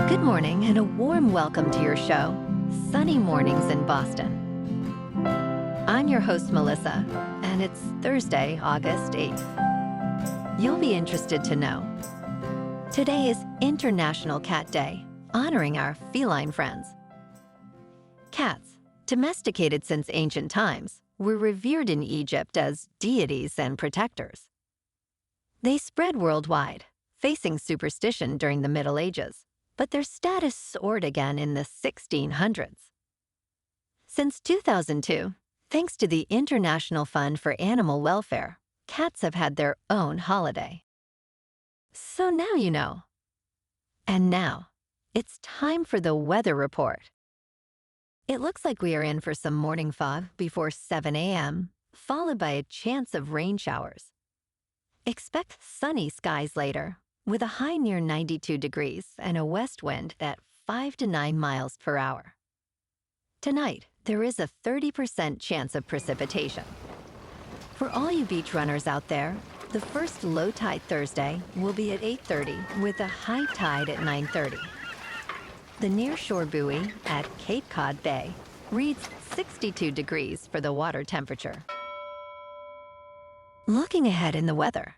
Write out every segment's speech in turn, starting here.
Good morning and a warm welcome to your show, Sunny Mornings in Boston. I'm your host, Melissa, and it's Thursday, August 8th. You'll be interested to know. Today is International Cat Day, honoring our feline friends. Cats, domesticated since ancient times, were revered in Egypt as deities and protectors. They spread worldwide, facing superstition during the Middle Ages, but their status soared again in the 1600s. Since 2002, thanks to the International Fund for Animal Welfare, cats have had their own holiday. So now you know. And now, it's time for the weather report. It looks like we are in for some morning fog before 7 a.m., followed by a chance of rain showers. Expect sunny skies later, with a high near 92 degrees and a west wind at 5 to 9 miles per hour. Tonight, there is a 30% chance of precipitation. For all you beach runners out there, the first low tide Thursday will be at 8:30 with a high tide at 9:30. The nearshore buoy at Cape Cod Bay reads 62 degrees for the water temperature. Looking ahead in the weather.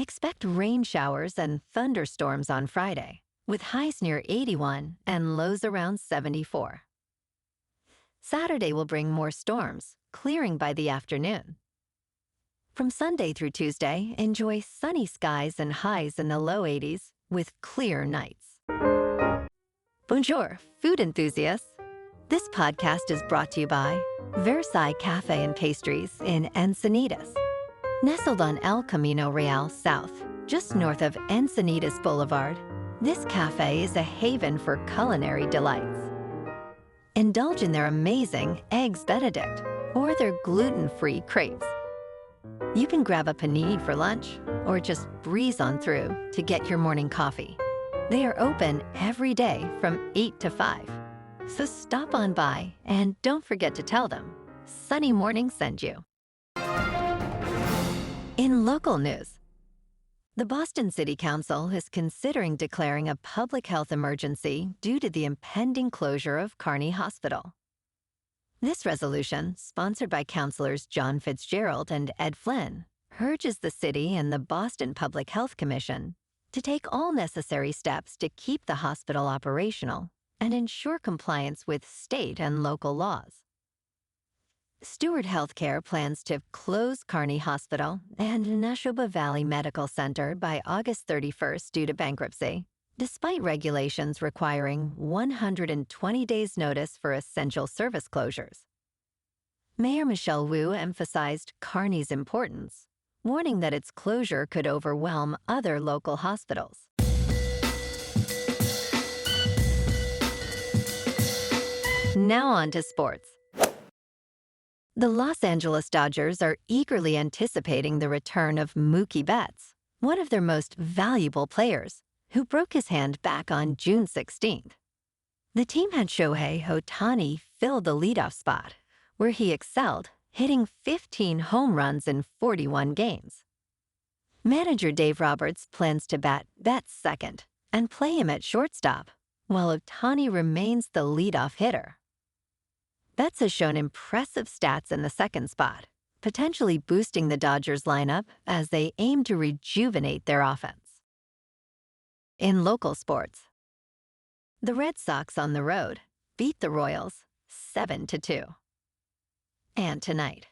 Expect rain showers and thunderstorms on Friday, with highs near 81 and lows around 74. Saturday will bring more storms, clearing by the afternoon. From Sunday through Tuesday, enjoy sunny skies and highs in the low 80s with clear nights. Bonjour, food enthusiasts. This podcast is brought to you by Versailles Cafe and Pastries in Encinitas. Nestled on El Camino Real South, just north of Encinitas Boulevard, this cafe is a haven for culinary delights. Indulge in their amazing Eggs Benedict or their gluten-free crepes. You can grab a panini for lunch or just breeze on through to get your morning coffee. They are open every day from 8 to 5. So stop on by and don't forget to tell them Sunny Morning sent you. In local news, the Boston City Council is considering declaring a public health emergency due to the impending closure of Carney Hospital. This resolution, sponsored by Councilors John Fitzgerald and Ed Flynn, urges the city and the Boston Public Health Commission to take all necessary steps to keep the hospital operational and ensure compliance with state and local laws. Steward Healthcare plans to close Carney Hospital and Neshoba Valley Medical Center by August 31st due to bankruptcy, despite regulations requiring 120 days' notice for essential service closures. Mayor Michelle Wu emphasized Carney's importance, warning that its closure could overwhelm other local hospitals. Now on to sports. The Los Angeles Dodgers are eagerly anticipating the return of Mookie Betts, one of their most valuable players, who broke his hand back on June 16th. The team had Shohei Ohtani fill the leadoff spot, where he excelled, hitting 15 home runs in 41 games. Manager Dave Roberts plans to bat Betts second and play him at shortstop, while Ohtani remains the leadoff hitter. Betts has shown impressive stats in the second spot, potentially boosting the Dodgers lineup as they aim to rejuvenate their offense. In local sports, the Red Sox on the road beat the Royals 7-2. And tonight,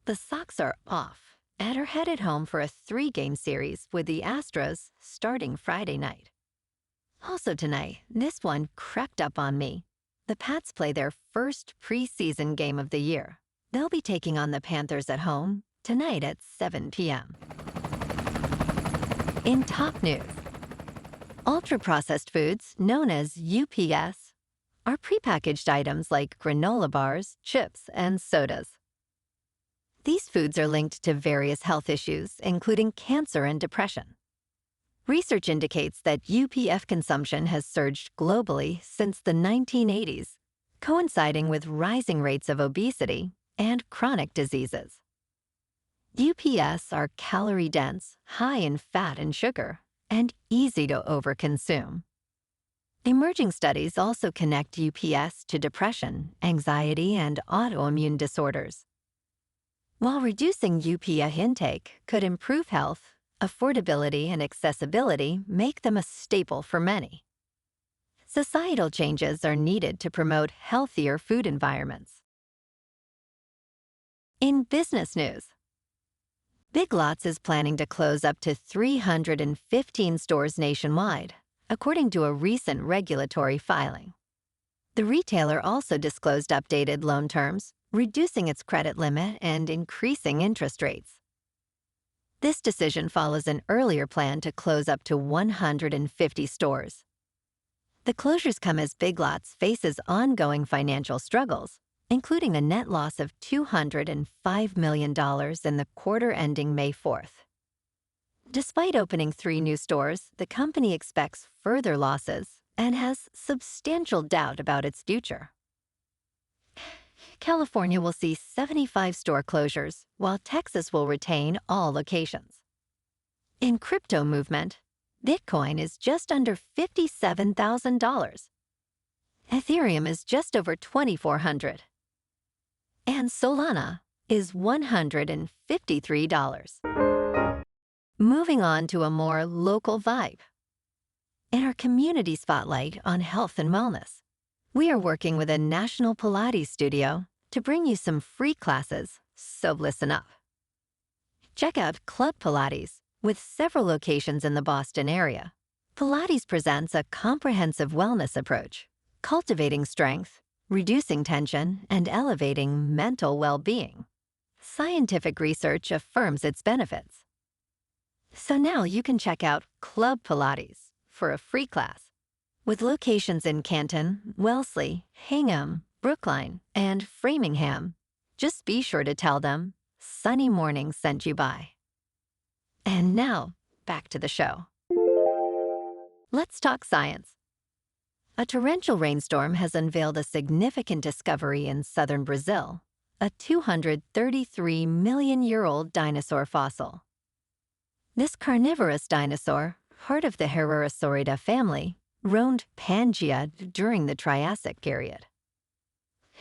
the Sox are off and are headed home for a 3-game series with the Astros starting Friday night. Also tonight, this one crept up on me. The Pats play their first preseason game of the year. They'll be taking on the Panthers at home tonight at 7 p.m. In top news, ultra-processed foods, known as UPFs, are prepackaged items like granola bars, chips, and sodas. These foods are linked to various health issues, including cancer and depression. Research indicates that UPF consumption has surged globally since the 1980s, coinciding with rising rates of obesity and chronic diseases. UPFs are calorie-dense, high in fat and sugar, and easy to overconsume. Emerging studies also connect UPS to depression, anxiety, and autoimmune disorders. While reducing UPF intake could improve health, affordability and accessibility make them a staple for many. Societal changes are needed to promote healthier food environments. In business news, Big Lots is planning to close up to 315 stores nationwide, according to a recent regulatory filing. The retailer also disclosed updated loan terms, reducing its credit limit and increasing interest rates. This decision follows an earlier plan to close up to 150 stores. The closures come as Big Lots faces ongoing financial struggles, including a net loss of $205 million in the quarter ending May 4th. Despite opening 3 new stores, the company expects further losses and has substantial doubt about its future. California will see 75 store closures, while Texas will retain all locations. In crypto movement, Bitcoin is just under $57,000. Ethereum is just over $2,400. And Solana is $153. Moving on to a more local vibe. In our community spotlight on health and wellness, we are working with a national Pilates studio to bring you some free classes, so listen up. Check out Club Pilates, with several locations in the Boston area. Pilates presents a comprehensive wellness approach, cultivating strength, reducing tension, and elevating mental well-being. Scientific research affirms its benefits. So now you can check out Club Pilates for a free class. With locations in Canton, Wellesley, Hingham, Brookline, and Framingham, just be sure to tell them Sunny Morning sent you by. And now, back to the show. Let's talk science. A torrential rainstorm has unveiled a significant discovery in southern Brazil, a 233-million-year-old dinosaur fossil. This carnivorous dinosaur, part of the Herosaurida family, roamed Pangaea during the Triassic period.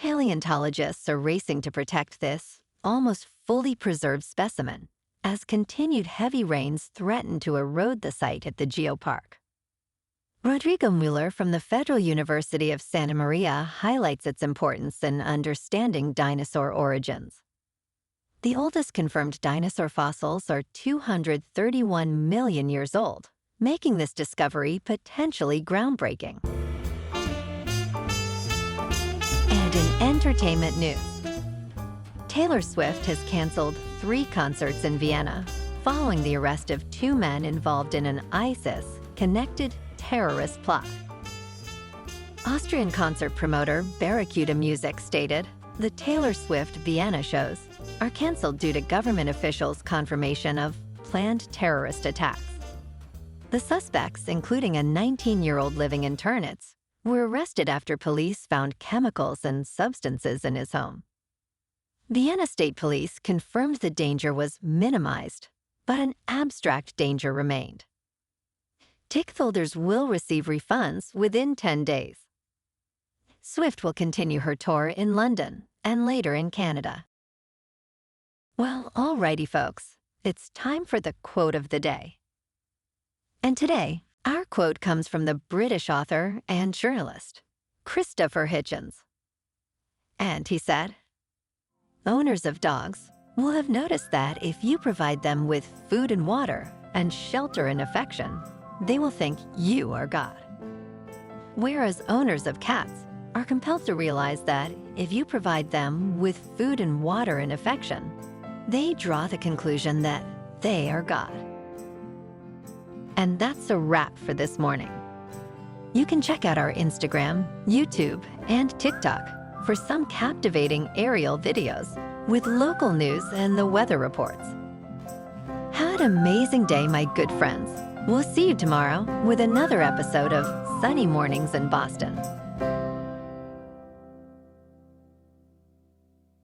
Paleontologists are racing to protect this almost fully preserved specimen, as continued heavy rains threaten to erode the site at the geopark. Rodrigo Mueller from the Federal University of Santa Maria highlights its importance in understanding dinosaur origins. The oldest confirmed dinosaur fossils are 231 million years old, making this discovery potentially groundbreaking. And in entertainment news, Taylor Swift has canceled 3 concerts in Vienna following the arrest of 2 men involved in an eye-sis-connected terrorist plot. Austrian concert promoter Barracuda Music stated, "The Taylor Swift Vienna shows are canceled due to government officials' confirmation of planned terrorist attacks." The suspects, including a 19-year-old living in Turnitz, were arrested after police found chemicals and substances in his home. Vienna State Police confirmed the danger was minimized, but an abstract danger remained. Ticket holders will receive refunds within 10 days. Swift will continue her tour in London and later in Canada. Well, alrighty, folks, it's time for the quote of the day. And today, our quote comes from the British author and journalist, Christopher Hitchens. And he said, "Owners of dogs will have noticed that if you provide them with food and water and shelter and affection, they will think you are God. Whereas owners of cats are compelled to realize that if you provide them with food and water and affection, they draw the conclusion that they are God." And that's a wrap for this morning. You can check out our Instagram, YouTube, and TikTok for some captivating aerial videos with local news and the weather reports. Have an amazing day, my good friends. We'll see you tomorrow with another episode of Sunny Mornings in Boston.